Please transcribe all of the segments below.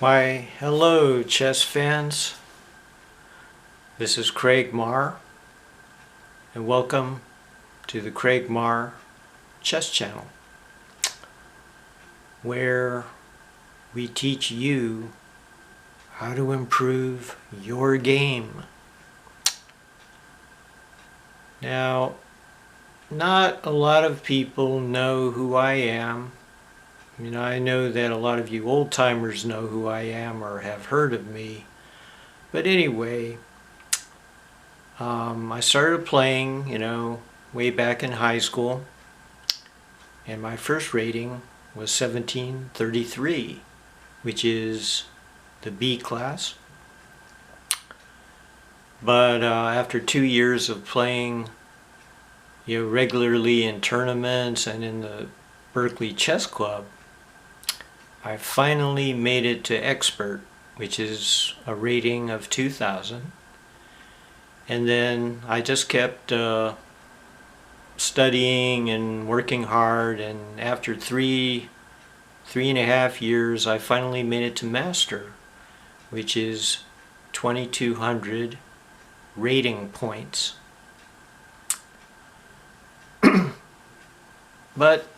Why, hello chess fans. This is Craig Marr, and welcome to the Craig Marr Chess Channel, where we teach you how to improve your game. Now, not a lot of people know who I am. I know that a lot of you old timers know who I am or have heard of me. But anyway, I started playing, way back in high school. And my first rating was 1733, which is the B class. But after 2 years of playing, regularly in tournaments and in the Berkeley Chess Club, I finally made it to expert, which is a rating of 2000. And then I just kept studying and working hard, and after three and a half years, I finally made it to master, which is 2200 rating points. But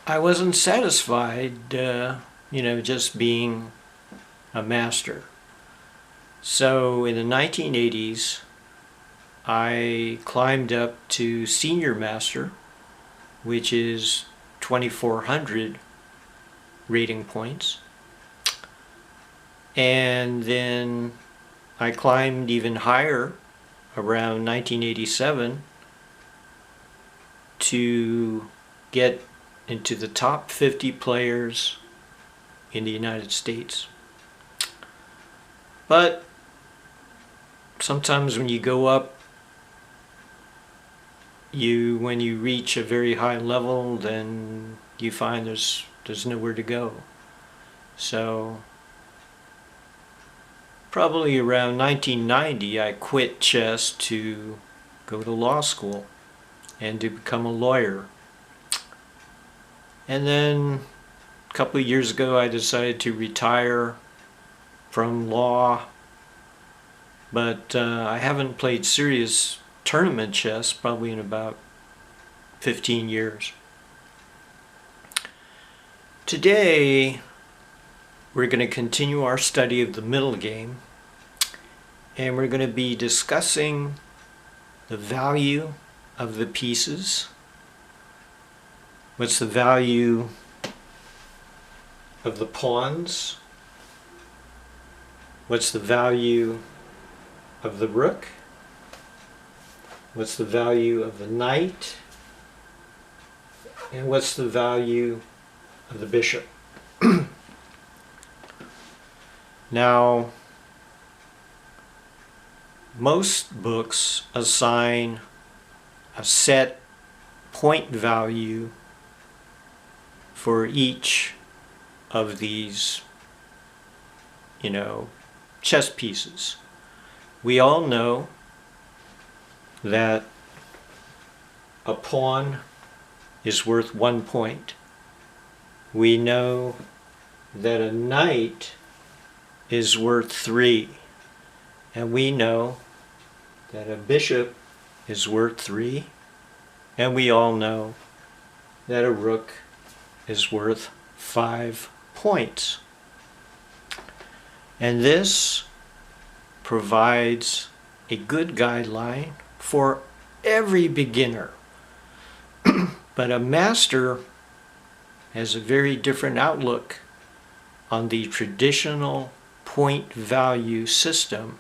I wasn't satisfied, just being a master. So in the 1980s, I climbed up to senior master, which is 2400 rating points. And then I climbed even higher around 1987 to get into the top 50 players in the United States. But sometimes when you go up, when you reach a very high level, then you find there's nowhere to go. So probably around 1990, I quit chess to go to law school and to become a lawyer. And then a couple of years ago, I decided to retire from law, but I haven't played serious tournament chess probably in about 15 years. Today, we're going to continue our study of the middle game, and we're going to be discussing the value of the pieces. What's the value of the pawns? What's the value of the rook? What's the value of the knight? And what's the value of the bishop? Now, most books assign a set point value for each of these, chess pieces. We all know that a pawn is worth 1 point. We know that a knight is worth 3. And we know that a bishop is worth 3. And we all know that a rook is worth 5 points. And this provides a good guideline for every beginner. But a master has a very different outlook on the traditional point value system.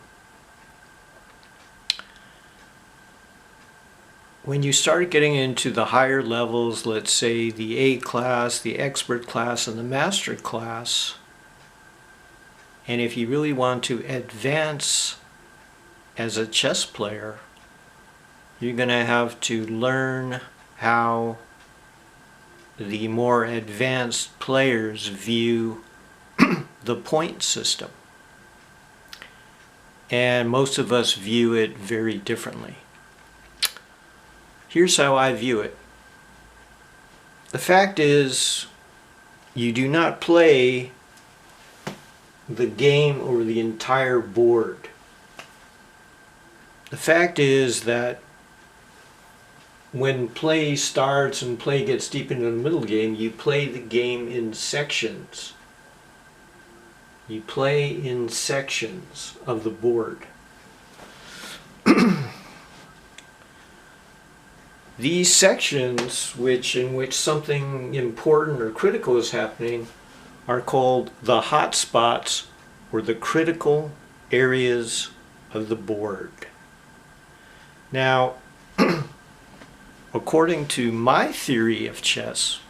When you start getting into the higher levels, let's say the A class, the expert class, and the master class, and if you really want to advance as a chess player, you're going to have to learn how the more advanced players view the point system. And most of us view it very differently. Here's how I view it. The fact is, you do not play the game over the entire board. The fact is that when play starts and play gets deep into the middle game, you play the game in sections. You play in sections of the board. These sections, in which something important or critical is happening, are called the hot spots, or the critical areas of the board. Now, according to my theory of chess,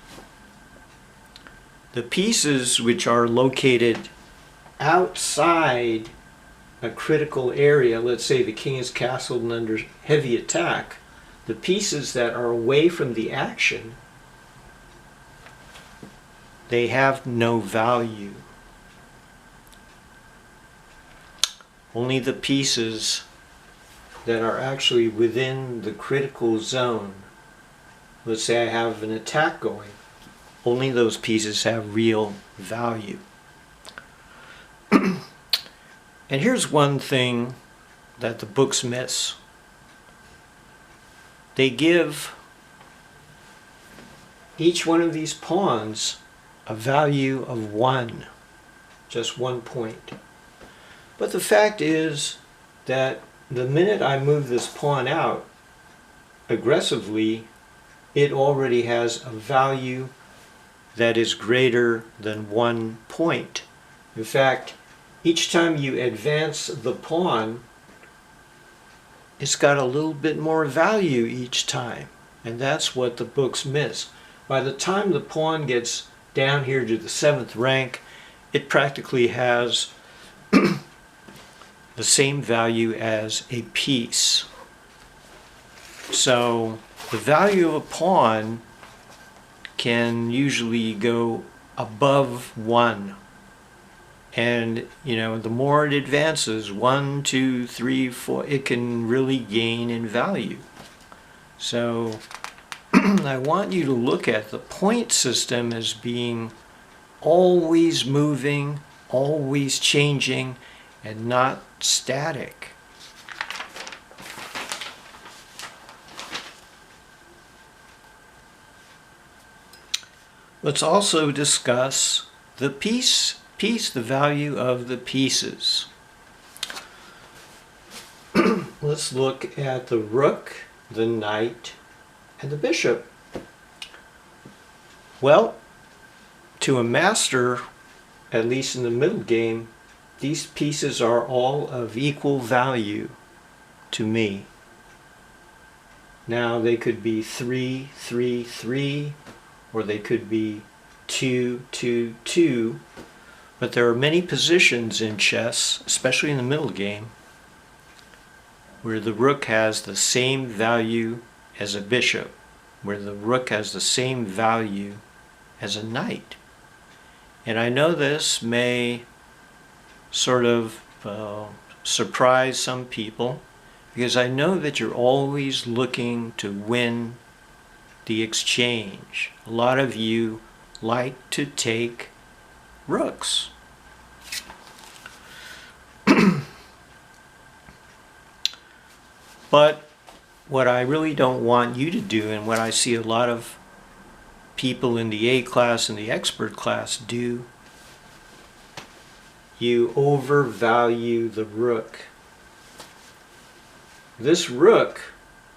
the pieces which are located outside a critical area, let's say the king is castled and under heavy attack, the pieces that are away from the action, they have no value. Only the pieces that are actually within the critical zone, let's say I have an attack going, only those pieces have real value. And here's one thing that the books miss. They give each one of these pawns a value of 1, just 1 point. But the fact is that the minute I move this pawn out aggressively, it already has a value that is greater than 1 point. In fact, each time you advance the pawn, it's got a little bit more value each time. And that's what the books miss. By the time the pawn gets down here to the 7th rank, it practically has the same value as a piece. So the value of a pawn can usually go above 1. And, the more it advances, 1, 2, 3, 4, it can really gain in value. So I want you to look at the point system as being always moving, always changing, and not static. Let's also discuss the piece, the value of the pieces. Let's look at the rook, the knight, and the bishop. Well, to a master, at least in the middle game, these pieces are all of equal value to me. Now they could be 3, 3, 3, or they could be 2, 2, 2. But there are many positions in chess, especially in the middle game, where the rook has the same value as a bishop, where the rook has the same value as a knight. And I know this may sort of surprise some people, because I know that you're always looking to win the exchange. A lot of you like to take rooks. But what I really don't want you to do, and what I see a lot of people in the A class and the expert class do, you overvalue the rook. This rook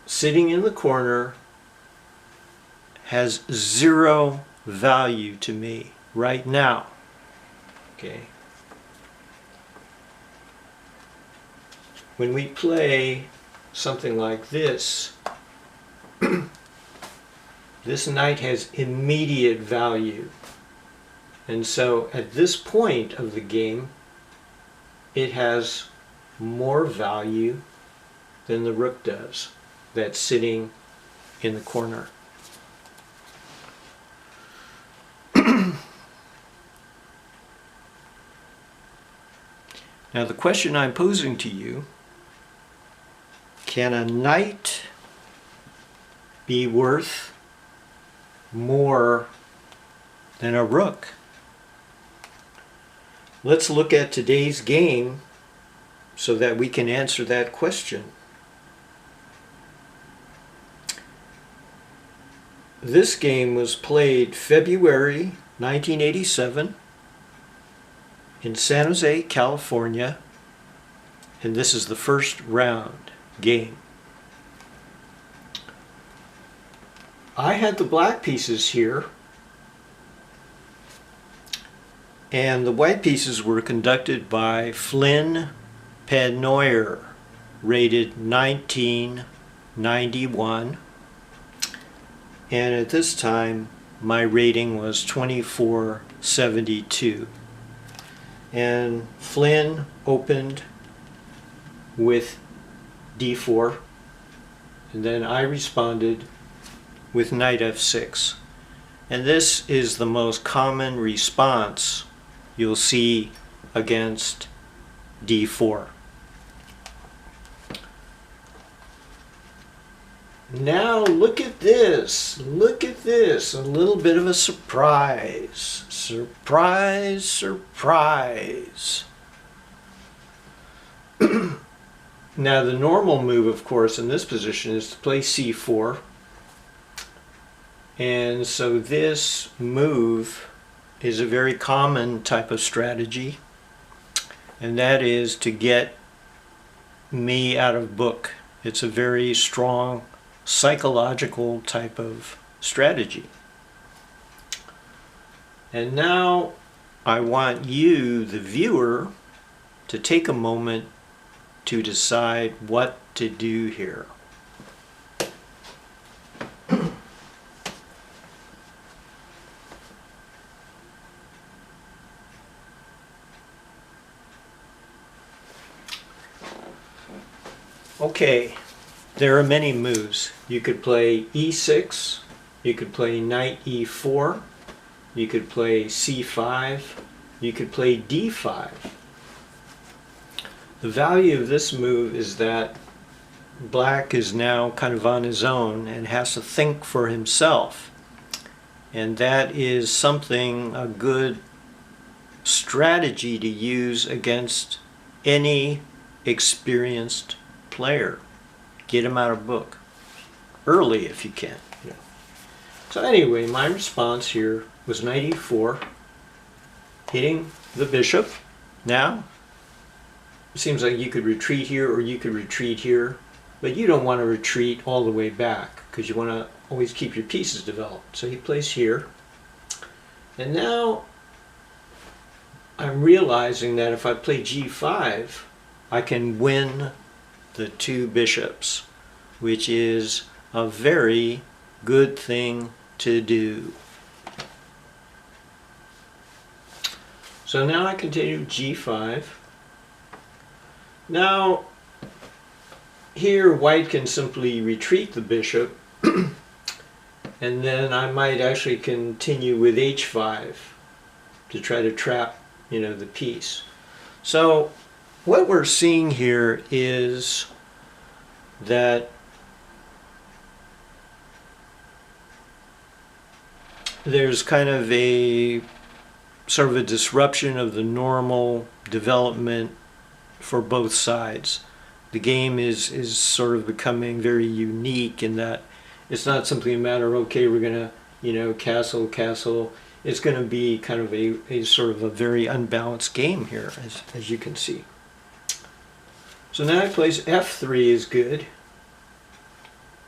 sitting in the corner has 0 value to me right now. Okay. When we play something like this, this knight has immediate value. And so at this point of the game, it has more value than the rook does that's sitting in the corner. Now the question I'm posing to you, can a knight be worth more than a rook? Let's look at today's game so that we can answer that question. This game was played February 1987 in San Jose, California, and this is the first round game. I had the black pieces here, and the white pieces were conducted by Flynn Pennoyer, rated 1991, and at this time my rating was 2472. And Flynn opened with d4, and then I responded with knight f6. And this is the most common response you'll see against d4. Now look at this, look at this, a little bit of a surprise. Surprise, surprise. Now the normal move, of course, in this position is to play c4. And so this move is a very common type of strategy, and that is to get me out of book. It's a very strong psychological type of strategy. And now I want you, the viewer, to take a moment to decide what to do here. Okay, there are many moves. You could play e6, you could play knight e4, you could play c5, you could play d5. The value of this move is that black is now kind of on his own and has to think for himself. And that is something, a good strategy to use against any experienced player. Get him out of book early if you can. Yeah. So anyway, my response here was knight e4, hitting the bishop. Now it seems like you could retreat here or you could retreat here, but you don't want to retreat all the way back because you want to always keep your pieces developed. So he plays here, and now I'm realizing that if I play g5 I can win the two bishops, which is a very good thing to do. So now I continue g5. Now here white can simply retreat the bishop and then I might actually continue with h5 to try to trap, the piece. So what we're seeing here is that there's kind of a sort of a disruption of the normal development for both sides. The game is sort of becoming very unique in that it's not simply a matter of, okay, we're going to, castle, castle. It's going to be kind of a sort of a very unbalanced game here, as you can see. So now he plays f3 is good,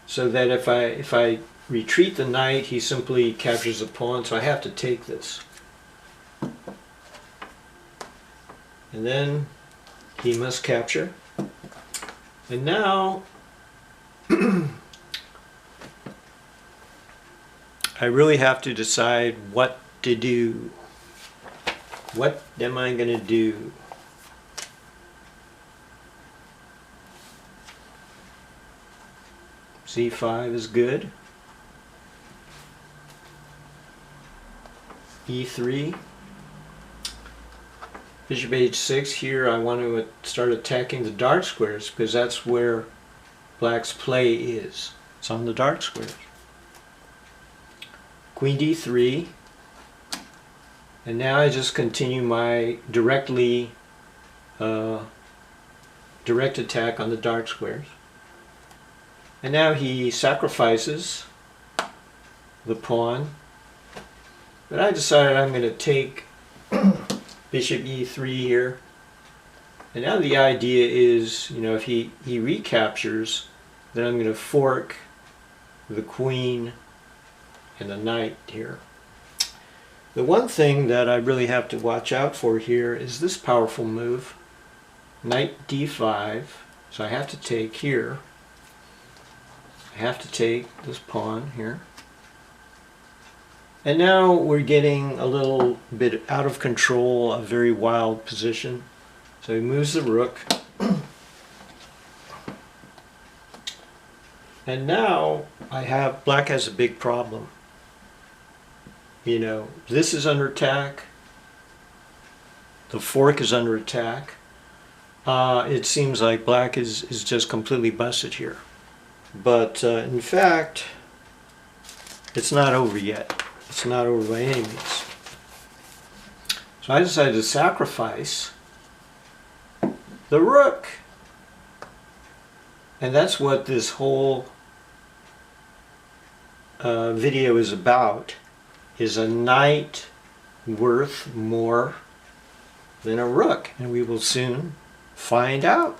so that if I retreat the knight, he simply captures a pawn, so I have to take this. And then he must capture. And now I really have to decide what to do. What am I going to do? c5 is good. e3. Bishop h6. Here I want to start attacking the dark squares because that's where black's play is. It's on the dark squares. Queen d3. And now I just continue my direct attack on the dark squares. And now he sacrifices the pawn. But I decided I'm going to take bishop e3 here. And now the idea is, you know, if he recaptures, then I'm going to fork the queen and the knight here. The one thing that I really have to watch out for here is this powerful move, knight d5. So I have to take here. I have to take this pawn here. And now we're getting a little bit out of control, a very wild position. So he moves the rook. And now black has a big problem. You know, this is under attack. The fork is under attack. It seems like black is just completely busted here. But in fact, it's not over yet. It's not over by any means. So I decided to sacrifice the rook. And that's what this whole video is about. Is a knight worth more than a rook? And we will soon find out.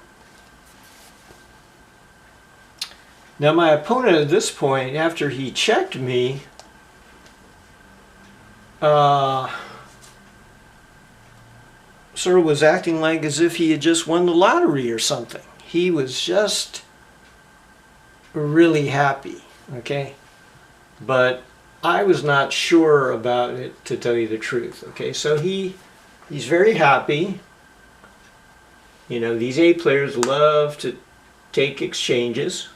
Now my opponent at this point, after he checked me, sort of was acting like as if he had just won the lottery or something. He was just really happy, okay? But I was not sure about it, to tell you the truth, okay? So he's very happy. You know, these A players love to take exchanges,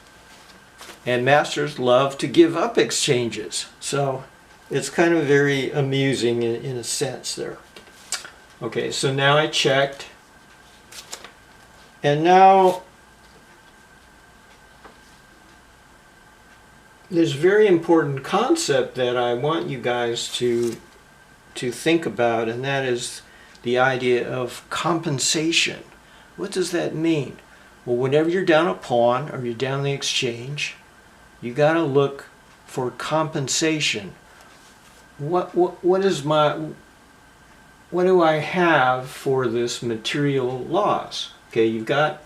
and masters love to give up exchanges. So it's kind of very amusing in a sense there. Okay, so now I checked, and now there's a very important concept that I want you guys to think about, and that is the idea of compensation. What does that mean? Well, whenever you're down a pawn or you're down the exchange, you got to look for compensation. What do I have for this material loss? Okay, you've got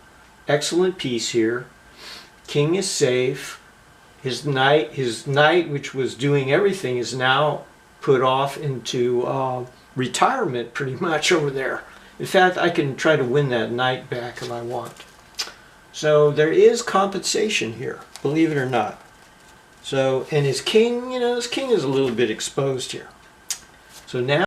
excellent piece here. King is safe. His knight, which was doing everything, is now put off into retirement pretty much over there. In fact, I can try to win that knight back if I want. So there is compensation here, believe it or not. So, and his king, you know, his king is a little bit exposed here. So now